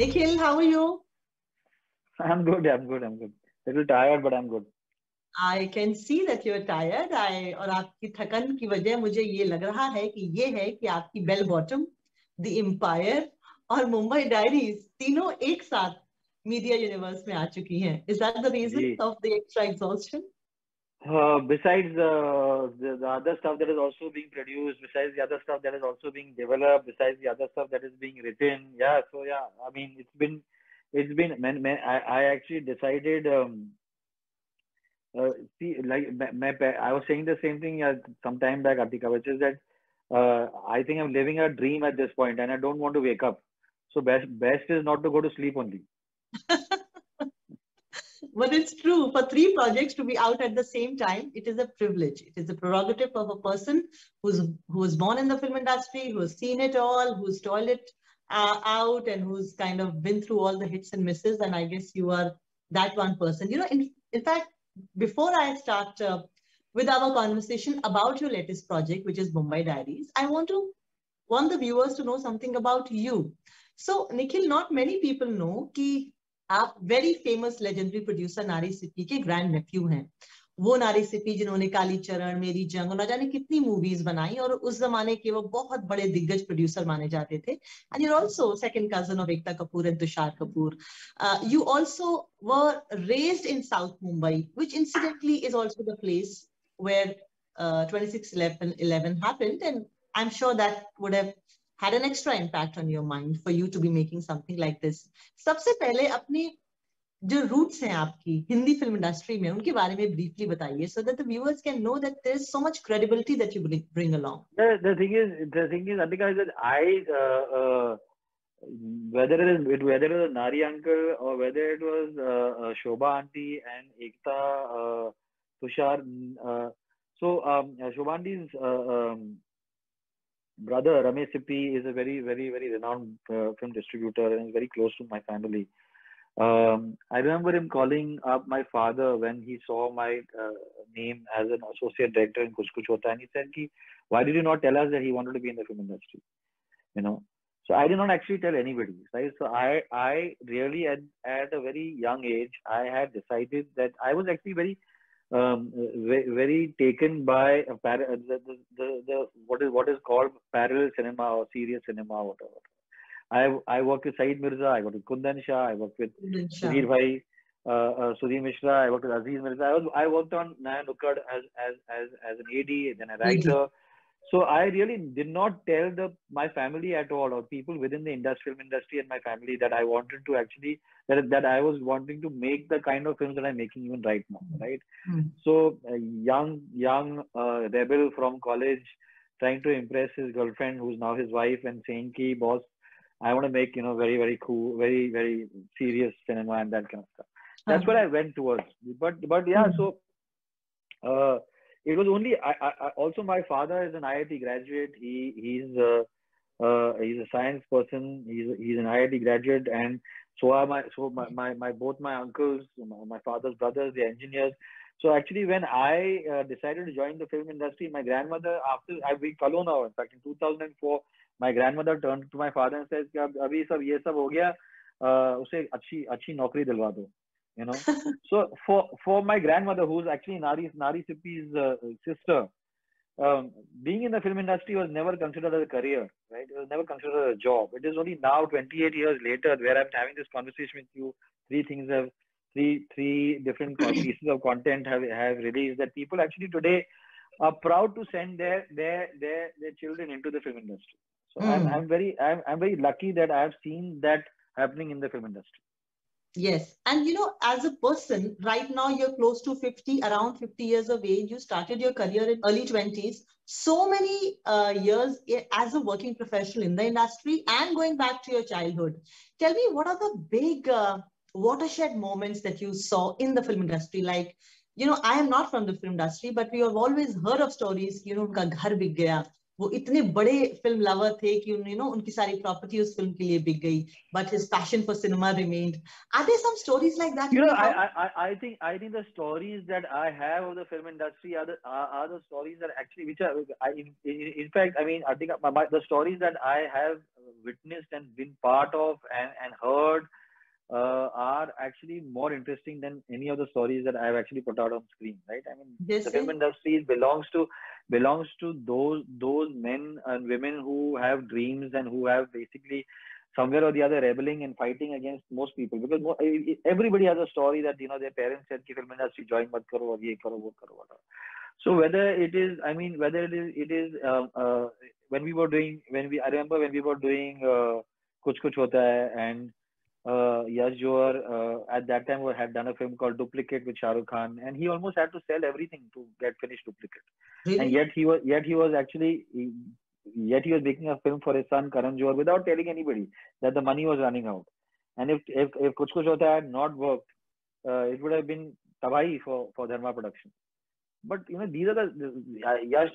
Nikhil, how are you? I'm good. I'm good. I'm good. Little tired, but I'm good. I can see that you're tired. और आपकी थकन की वजह मुझे ये लग रहा है कि ये है कि आपकी बेल बॉटम, द एम्पायर और मुंबई डायरीज तीनों एक साथ मीडिया यूनिवर्स में आ चुकी हैं. Is that the reason Gee. of the extra exhaustion? Besides the other stuff that is also being produced, besides the other stuff that is also being developed, besides the other stuff that is being written, yeah. So yeah, I mean, man, I actually decided. See, like I was saying the same thing some time back, Atika, which is that I think I'm living a dream at this point, and I don't want to wake up. So best is not to go to sleep only. But it's true. For three projects to be out at the same time, it is a privilege. It is a prerogative of a person who was born in the film industry, who has seen it all, who's toiled it out, and who's kind of been through all the hits and misses. And I guess you are that one person. In fact, before I start with our conversation about your latest project, which is Mumbai Diaries, I want the viewers to know something about you. So, Nikhil, not many people know कि आप very famous legendary producer नारी सिप्पी के grand Neiphiu हैं. वो नारी सिप्पी जिन्होंने काली चरण, मेरी जंग और न जाने कितनी मूवीज बनाई और उस जमाने के वो बहुत बड़े दिग्गज प्रोड्यूसर माने जाते थे. And you're also second cousin of Ekta Kapoor and Tushar Kapoor. You also were raised in south Mumbai, which incidentally is also the place where 26/11 happened, and I'm sure that would have had an extra impact on your mind for you to be making something like this. सबसे पहले अपनी जो roots हैं आपकी Hindi film industry में उनके बारे में ब्रीफली बताइए, so that the viewers can know that there is so much credibility that you bring along. The thing is, Atika, is that whether it was Nari uncle or whether it was Shobha auntie and Ekta, Tushar. Shobha auntie's brother Ramesh Sippy is a very, very, very renowned film distributor and is very close to my family. I remember him calling up my father when he saw my name as an associate director in Kuch Kuch Hota, and he said, "Why did you not tell us that he wanted to be in the film industry?" You know. So I did not actually tell anybody, right? So I really at a very young age I had decided that I was actually very taken by the what is called parallel cinema or serious cinema or whatever. I worked with Saeed Mirza, I worked with Kundan Shah, I worked with Sudhir Bhai, Sudhir Mishra, I worked with Aziz Mirza. I worked on Naya Nukkad as an AD, then a writer. So I really did not tell my family at all, or people within the film industry and my family, that I wanted to actually that I was wanting to make the kind of films that I'm making even right now, right? So a young rebel from college trying to impress his girlfriend, who's now his wife, and saying, "Ki boss, I want to make very, very cool, very, very serious cinema and that kind of stuff." That's what I went towards. But yeah, so. It was only also my father is an IIT graduate. He's a science person. He's an IIT graduate, and so are my both my uncles, my father's brothers, they're engineers. So actually, when I decided to join the film industry, my grandmother, after we follow now, in fact, in 2004, my grandmother turned to my father and says, "Abhi sab ye sab ho gaya, उसे अच्छी नौकरी दिलवा दो." You know, so for my grandmother, who's actually Nari Sippy's sister, being in the film industry was never considered as a career, right? It was never considered a job. It is only now, 28 years later, where I'm having this conversation with you. Three different pieces of content have released, that people actually today are proud to send their children into the film industry. So I'm very lucky that I've seen that happening in the film industry. Yes. And as a person, right now you're close to 50, around 50 years of age. You started your career in early 20s. So many years as a working professional in the industry and going back to your childhood. Tell me, what are the big watershed moments that you saw in the film industry? Like, I am not from the film industry, but we have always heard of stories, उनका घर बिक गया. वो इतने बड़े film lover थे कि उनकी सारी प्रॉपर्टी उस फिल्म के लिए बिक गई, but his passion for cinema remained. Are there some stories like that? I think the stories that I have of the film industry are the stories that actually, which are in fact, I mean, I think the stories that I have witnessed and been part of and heard are actually more interesting than any of the stories that I've actually put out on screen, right? I mean, Yes, the film yes. industry belongs to those men and women who have dreams and who have basically somewhere or the other rebelling and fighting against most people, because everybody has a story that their parents said ki film industry join mat karo aur ye karo wo karo whatever. So whether it is, I mean, whether it is I remember when we were doing Kuch Kuch Hota Hai, and Yash Johar at that time had done a film called Duplicate with Shah Rukh Khan, and he almost had to sell everything to get finished Duplicate. And Really? yet he was making a film for his son Karan Johar without telling anybody that the money was running out. And if Kuch Kuch Hota Hai had not worked, it would have been tabahi for Dharma Production. But these are Yash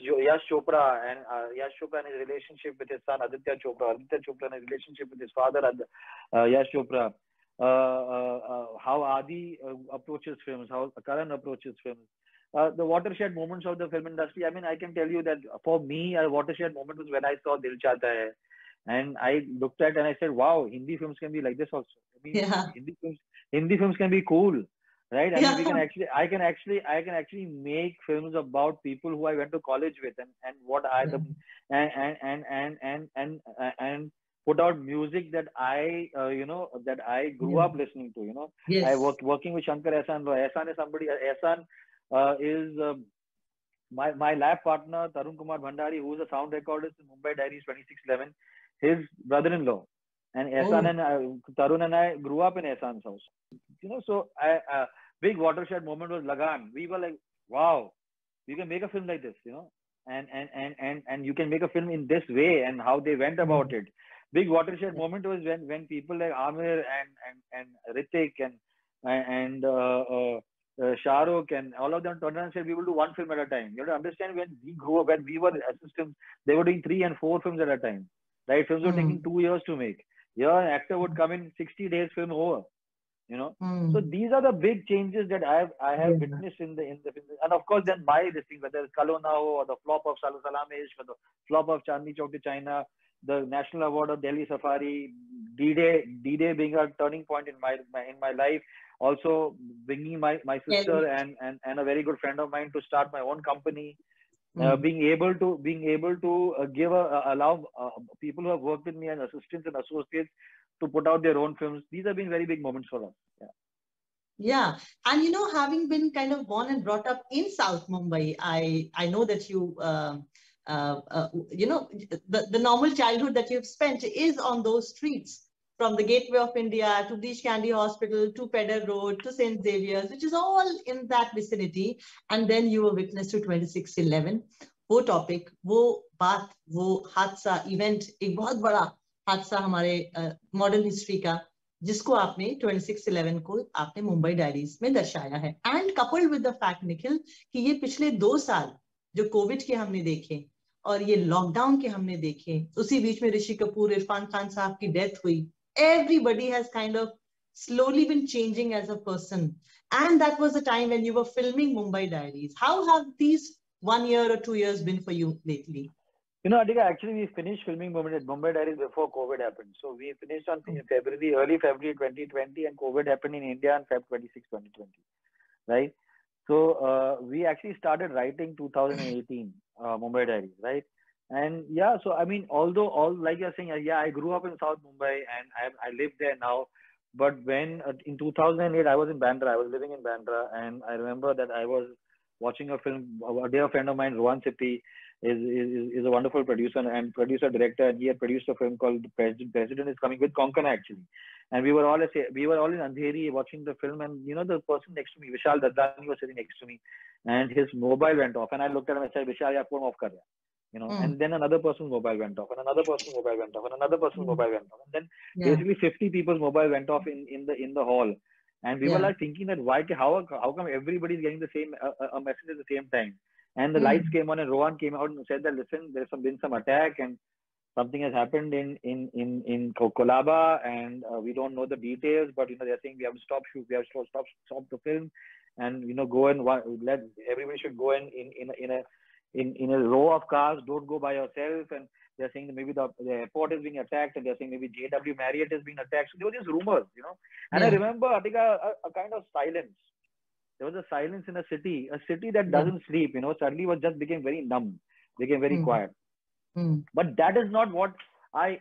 Chopra and his relationship with his son Aditya Chopra and his relationship with his father Yash Chopra, how Adi approaches films, how Karan approaches films, the watershed moments of the film industry. I mean, I can tell you that for me, a watershed moment was when I saw Dil Chahta Hai, and I looked at and I said, wow, Hindi films can be like this also. I mean, Yeah. Hindi films can be cool. Right? I mean, Yeah. I can actually make films about people who I went to college with, and what and put out music that I grew up listening to. I Yes. working with Shankar Ehsaan. Ehsaan is somebody. Ehsaan is my lab partner Tarun Kumar Bhandari, who is a sound recordist in Mumbai Diaries 2611. His brother-in-law, and Ehsaan and Tarun and I grew up in Ehsaan's house. So big watershed moment was Lagan. We were like, wow, you can make a film like this, and you can make a film in this way, and how they went about it. Big watershed moment was when people like Amir and Hrithik and Shah Rukh and all of them turned around and said, we will do one film at a time. You have to understand, when we grew up, when we were assistants, they were doing 3 and 4 films at a time. Right? Films were taking 2 years to make. Here, an actor would come in 60 days, film over. So these are the big changes that I have witnessed in the and of course then this thing, whether it's Kalo Na Ho, or the flop of Salu Salam Ishq, or the flop of Chandni Chowk to China, the National Award of Delhi Safari, D-Day being a turning point in my life, also bringing my sister and a very good friend of mine to start my own company. Being able to allow people who have worked with me as assistants and associates to put out their own films. These have been very big moments for us. Yeah. And having been kind of born and brought up in South Mumbai, I know that you the normal childhood that you've spent is on those streets, from the Gateway of India to Breach Candy Hospital to Pedder Road to St. Xavier's, which is all in that vicinity. And then you were witness to 2611. वो topic, वो बात, वो हादसा, event, एक बहुत बड़ा हादसा हमारे मॉडर्न हिस्ट्री का, जिसको आपने 2611 को आपने मुंबई डायरीज में दर्शाया है. And coupled with the fact Nikhil कि ये पिछले 2 साल जो कोविड के हमने देखे और ये लॉकडाउन के हमने देखे, उसी बीच में ऋषि कपूर, इरफान खान साहब की डेथ हुई. Everybody has kind of slowly been changing as a person, and that was the time when you were filming Mumbai Diaries. How have these 1 year or 2 years been for you lately? Adhika, actually we finished filming Mumbai Diaries before COVID happened. So we finished on early February 2020, and COVID happened in India on Feb 26, 2020. Right? So we actually started writing 2018 Mumbai Diaries, right? And yeah, so I mean, although like you're saying, yeah, I grew up in South Mumbai and I live there now. But when in 2008 I was in Bandra, I was living in Bandra, and I remember that I was watching a film. A dear friend of mine, Rohan Sippy, is a wonderful producer and director, and he had produced a film called The President is Coming with Konkana actually. And we were all in Andheri watching the film, and the person next to me, Vishal Dadlani, was sitting next to me, and his mobile went off, and I looked at him and said, Vishal, phone off kar raha. And then another person's mobile went off, and another person's mobile went off, and another person's mobile went off, and then basically 50 people's mobile went off in the hall, and we were like thinking that how come everybody's getting the same a message at the same time, and the lights came on, and Rohan came out and said that, listen, there's been some attack, and something has happened in Kolaba, and we don't know the details, but they're saying we have to stop shoot, we have to stop the film, and go and let everybody should go in a row of cars, don't go by yourself. And They're saying that maybe the airport is being attacked, and they're saying maybe JW Marriott is being attacked. So there were these rumors, you know. And I remember, I think a kind of silence. There was a silence in a city that doesn't sleep, you know, suddenly just became very numb, became very quiet. But that is not what I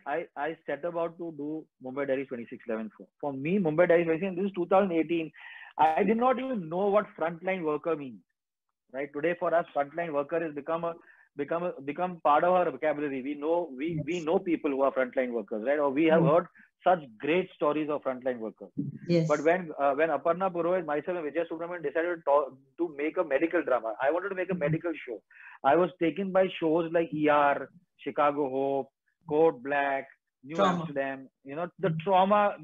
set about to do Mumbai Diaries 2611 for. For me, Mumbai Diaries 2611, this is 2018. I did not even know what frontline worker means. Right? Today for us, frontline worker has become part of our vocabulary. We know people who are frontline workers, right? Or we have heard such great stories of frontline workers. Yes. But when Aparna Purohit, myself, and Vijay Subramanian decided to make a medical drama, I wanted to make a medical show. I was taken by shows like ER, Chicago Hope, Code Black, New Amsterdam. You know, the trauma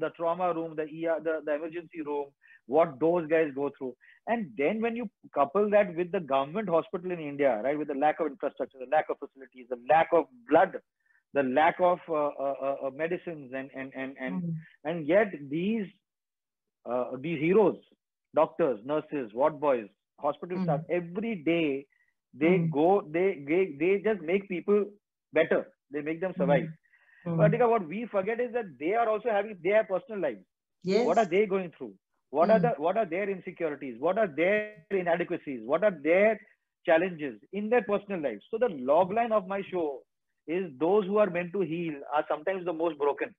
room, the ER, the emergency room, what those guys go through. And then when you couple that with the government hospital in India, right, with the lack of infrastructure, the lack of facilities, the lack of blood, the lack of medicines, and yet these heroes, doctors, nurses, ward boys, hospital staff, every day they just make people better. They make them survive. But what we forget is that they are also they have personal lives. Yes. What are they going through? What are their insecurities? What are their inadequacies? What are their challenges in their personal lives? So the log line of my show is those who are meant to heal are sometimes the most broken.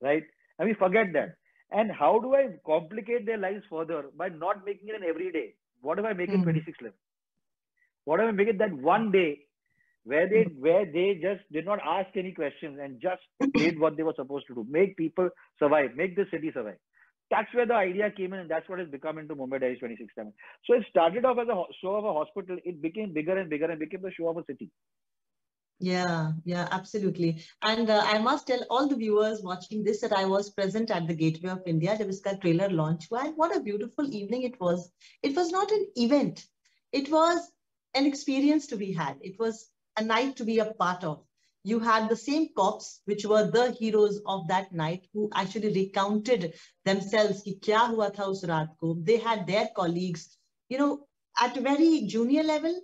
Right? And we forget that. And how do I complicate their lives further? By not making it an everyday. What if I make it 2611? What if I make it that one day where they just did not ask any questions and just did what they were supposed to do, make people survive, make the city survive. That's where the idea came in, and that's what has become into Mumbai Diaries 2611. So it started off as a show of a hospital. It became bigger and bigger and became the show of a city. Yeah, absolutely. And I must tell all the viewers watching this that I was present at the Gateway of India. There was a trailer launch. And what a beautiful evening it was. It was not an event. It was an experience to be had. It was a night to be a part of. You had the same cops, which were the heroes of that night, who actually recounted themselves, ki kya hua tha us raat ko. They had their colleagues, you know, at a very junior level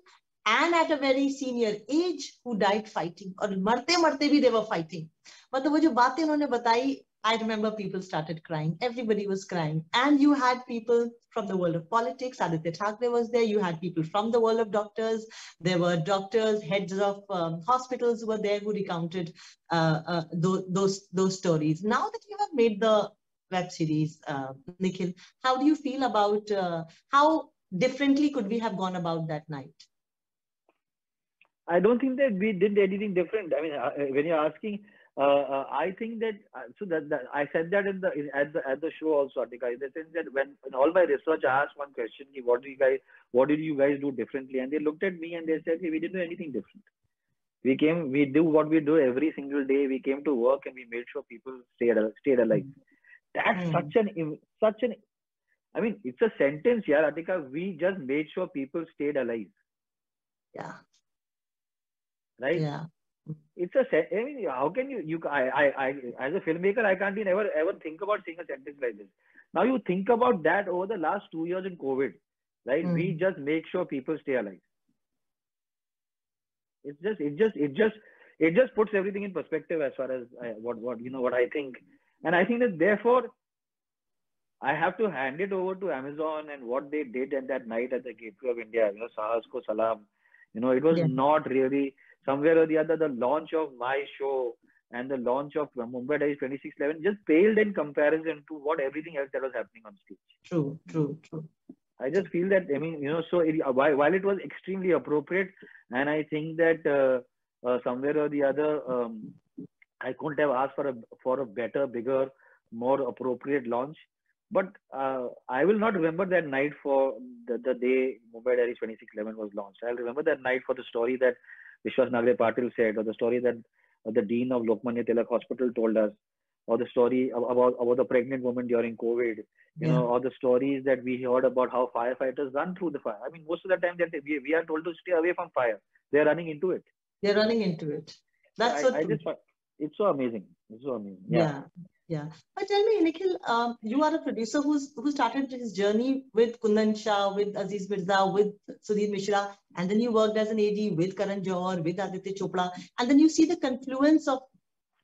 and at a very senior age who died fighting. Or marte bhi they were fighting. Matlab wo jo baatein unhone batai, I remember people started crying. Everybody was crying. And you had people from the world of politics. Aditya Thackeray was there. You had people from the world of doctors. There were doctors, heads of hospitals who were there who recounted those stories. Now that you have made the web series, Nikhil, how do you feel about how differently could we have gone about that night? I don't think that we did anything different. I mean, when you're asking, I think that that I said that at the show also, Atika, in the sense that when in all my research I asked one question, what did you guys do differently? And they looked at me and they said, hey, we didn't do anything different. We do what we do every single day. We came to work and we made sure people stayed alive. That's such an I mean, it's a sentence, yeah, Atika. We just made sure people stayed alive. Yeah. Right? Yeah. It's I mean, how can I as a filmmaker, I can't even ever think about saying a sentence like this. Now you think about that over the last 2 years in COVID, right? We just make sure people stay alive. It just puts everything in perspective as far as what I think. And I think that therefore I have to hand it over to Amazon and what they did at that night at the Gateway of India, Sahas ko salam. It was not really, somewhere or the other, the launch of my show and the launch of Mumbai Diaries 2611 just paled in comparison to what everything else that was happening on stage. True. I just feel that, I mean, so while it was extremely appropriate, and I think that somewhere or the other, I couldn't have asked for a better, bigger, more appropriate launch. But I will not remember that night for the day Mumbai Diaries 2611 was launched. I'll remember that night for the story that Vishwas Nagare Patil said, or the story that the Dean of Lokmanya Tilak Hospital told us, or the story about the pregnant woman during COVID, or the stories that we heard about how firefighters run through the fire. I mean, most of the time that we are told to stay away from fire. They're running into it. That's so true. It's so amazing. It's so amazing. Yeah. Yeah. But tell me, Nikhil, you are a producer who started his journey with Kundan Shah, with Aziz Mirza, with Sudhir Mishra, and then you worked as an AD with Karan Johar, with Aditya Chopra, and then you see the confluence of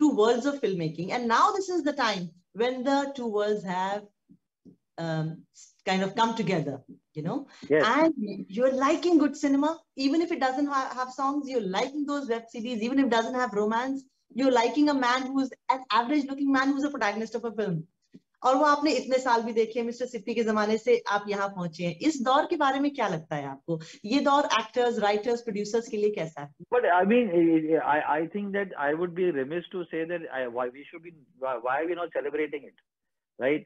two worlds of filmmaking. And now this is the time when the two worlds have um, kind of come together, you know, Yes. and you're liking good cinema, even if it doesn't have songs, you're liking those web series, even if it doesn't have romance, you're liking a man who's an average looking man who's a protagonist of a film. और वो आपने इतने साल भी देखे, mister Sippy के जमाने से आप यहाँ पहुंचे हैं. इस दौर के बारे में क्या लगता है आपको? ये दौर एक्टर्स, राइटर्स, प्रोड्यूसर्स के लिए कैसा है? But I mean, I think that I would be remiss to say that why are we not celebrating it, right?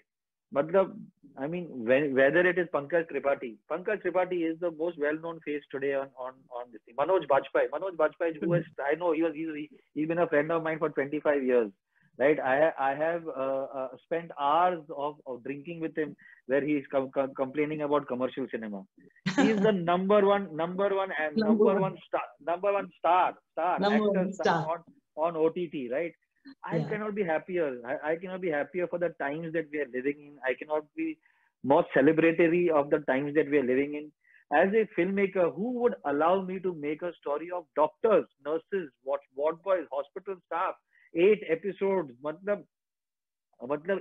Matlab, I mean, whether it is Pankaj Tripathi is the most well-known face today on this thing. Manoj Bajpayee, who is, I know he's been a friend of mine for 25 years, right? I have spent hours of drinking with him where he's complaining about commercial cinema. He's the number one star on OTT, right? I cannot be happier. I cannot be happier for the times that we are living in. I cannot be more celebratory of the times that we are living in. As a filmmaker, who would allow me to make a story of doctors, nurses, ward boys, hospital staff, 8 episodes? मतलब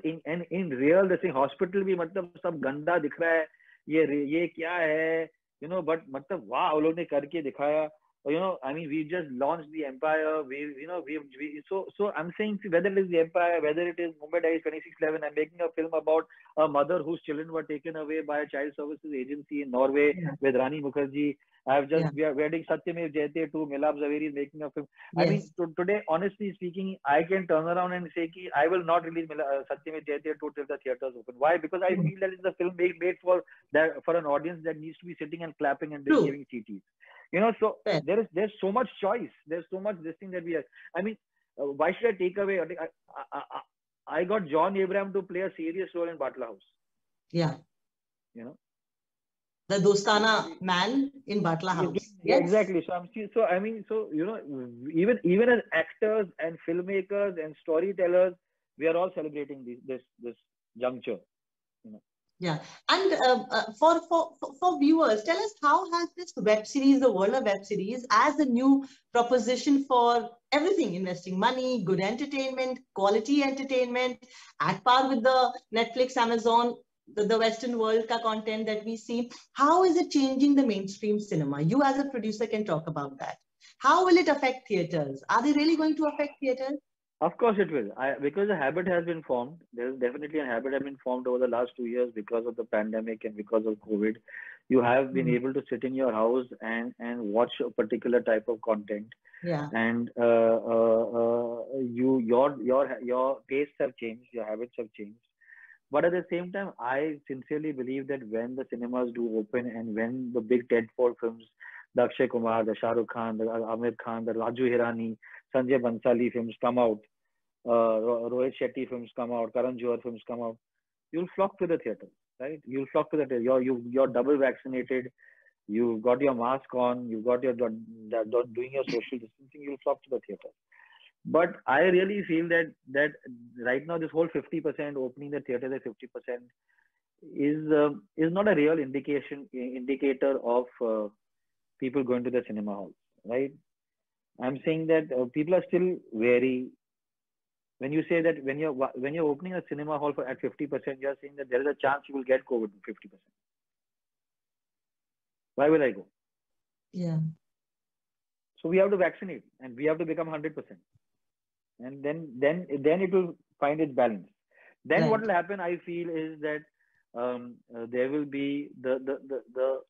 in real the thing, hospital भी मतलब सब गंदा दिख रहा है. ये क्या है? You know, but मतलब वाह वो लोग ने करके दिखाया. You know, I mean, we just launched the Empire. So I'm saying, whether it is the Empire, whether it is Mumbai Diaries 2611, I'm making a film about a mother whose children were taken away by a child services agency in Norway with Rani Mukherjee. We are wedding Satyamev Jayate to Milab Zaveri is making a film. I mean, today, honestly speaking, I can turn around and say ki I will not release Satyamev Jayate to till the theaters open. Why? Because I feel that it's a film made for an audience that needs to be sitting and clapping and giving CTs. You know, so there's so much choice. There's so much this thing that we have. I mean, why should I take away? I got John Abraham to play a serious role in Batla House. Yeah. You know, the Dostana man in Batla House. Yeah, exactly. So I mean, you know, even as actors and filmmakers and storytellers, we are all celebrating this juncture. You know. Yeah, and for viewers, tell us, how has this web series, the world of web series, as a new proposition for everything, investing money, good entertainment, quality entertainment, at par with the Netflix, Amazon, the Western world ka content that we see, how is it changing the mainstream cinema? You as a producer can talk about that. How will it affect theaters? Are they really going to affect theaters? Of course it will. Because a habit has been formed. There's definitely a habit has been formed over the last 2 years because of the pandemic and because of COVID. You have been able to sit in your house and watch a particular type of content. Yeah. And your tastes have changed, your habits have changed. But at the same time, I sincerely believe that when the cinemas do open and when the big tentpole films, the Akshay Kumar, the Shah Rukh Khan, the Amir Khan, the Raju Hirani, Sanjay Bansali films come out, Rohit Shetty films come out, Karan Johar films come out, you'll flock to the theater, right? You'll flock to the theater. You're double vaccinated, you've got your mask on, you've got your doing your social distancing, you'll flock to the theater. But I really feel that right now this whole 50% opening the theater at 50% is not a real indicator of people going to the cinema halls, right? I'm saying that people are still wary. When you say that when you're opening a cinema hall at 50%, you're saying that there is a chance you will get COVID 50%. Why will I go? Yeah. So we have to vaccinate and we have to become 100%. And then it will find its balance. Then right. What will happen, I feel, is that there will be the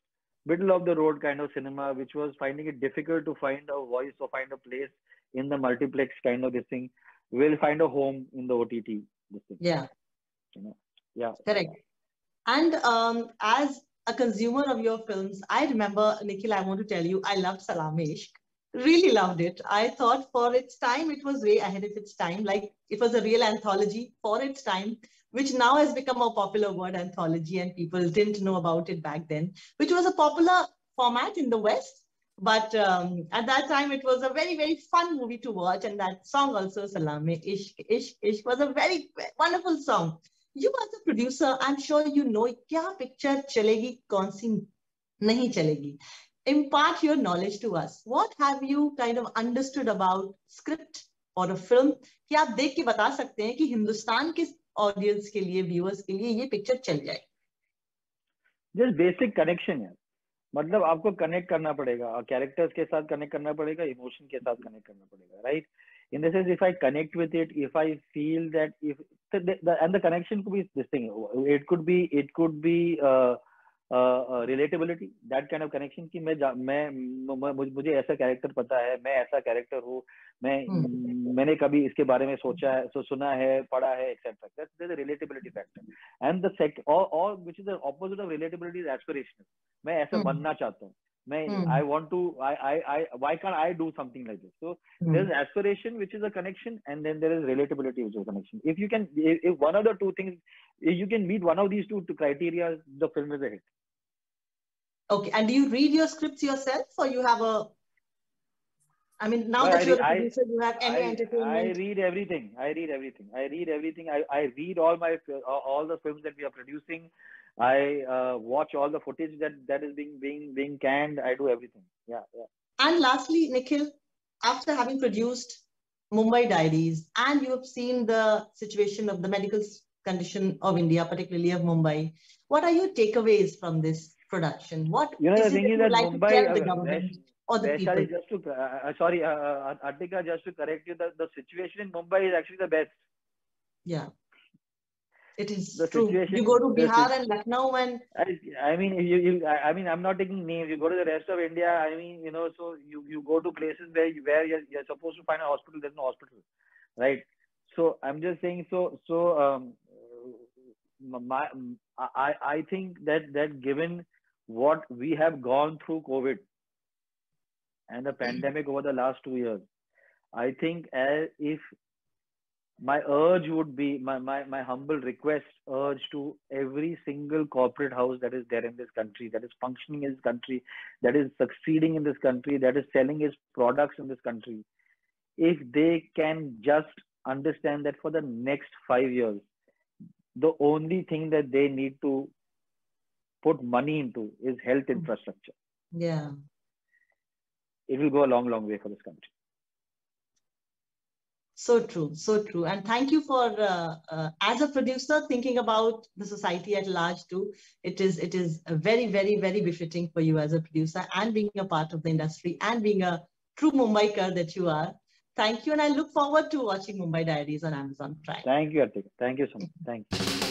middle of the road kind of cinema, which was finding it difficult to find a voice or find a place in the multiplex kind of this thing, will find a home in the OTT. This thing. Yeah. You know? Yeah. Correct. And as a consumer of your films, I remember, Nikhil, I want to tell you, I loved Salaam Ishq. Really loved it. I thought for its time, it was way ahead of its time. Like it was a real anthology for its time, which now has become a popular word, anthology, and people didn't know about it back then, which was a popular format in the West. But at that time, it was a very, very fun movie to watch. And that song also, Salame Ishq, Ishq, Ishq, was a very wonderful song. You as a producer, I'm sure you know kya picture chalegi, kaun si nahi chalegi. Impart your knowledge to us. What have you kind of understood about script or a film कि आप देख के बता सकते हैं कि हिंदुस्तान के audience के लिए, व्यूअर्स के लिए ये पिक्चर चल जाए? Just basic connection है. मतलब आपको कनेक्ट करना पड़ेगा, कैरेक्टर्स के साथ कनेक्ट करना पड़ेगा, इमोशन के साथ कनेक्ट करना पड़ेगा, right? In the sense, if I connect with it, if I feel that if and the connection could be this thing, it could be relatability, that kind of connection कि मुझे ऐसा character पता है, मैं ऐसा character हूँ, मैंने कभी इसके बारे में सोचा है, सुना है, पढ़ा है, etc. That's the relatability factor. And the second, or which is the opposite of relatability, is aspirational. मैं ऐसा बनना चाहता हूँ. I want to. Why can't I do something like this? So there's aspiration, which is a connection, and then there is relatability, which is a connection. If one of the two things, if you can meet one of these two criteria, the film is a hit. Okay, and do you read your scripts yourself, or you have a? I mean, now that you're a producer, you have any entertainment. I read everything. I read all the films that we are producing. I watch all the footage that is being canned. I do everything. Yeah. And lastly, Nikhil, after having produced Mumbai Diaries, and you have seen the situation of the medical condition of India, particularly of Mumbai, what are your takeaways from this production? What the thing is that like Mumbai, to tell the government or the people? Just to Artika, just to correct you, the situation in Mumbai is actually the best. Yeah. It is true. You go to Bihar and Lucknow, and I mean, I mean, I'm not taking names. You go to the rest of India. I mean, so you go to places where you're supposed to find a hospital. There's no hospital, right? So I'm just saying. I think that given what we have gone through COVID and the pandemic over the last 2 years, I think if my urge would be, my humble request, urge to every single corporate house that is there in this country, that is functioning in this country, that is succeeding in this country, that is selling its products in this country, if they can just understand that for the next 5 years, the only thing that they need to put money into is health infrastructure. Yeah. It will go a long, long way for this country. So true, so true. And thank you for, as a producer, thinking about the society at large too. It is very, very, very befitting for you as a producer and being a part of the industry and being a true Mumbaikar that you are. Thank you. And I look forward to watching Mumbai Diaries on Amazon Prime. Thank you, Artika. Thank you so much. Thank you.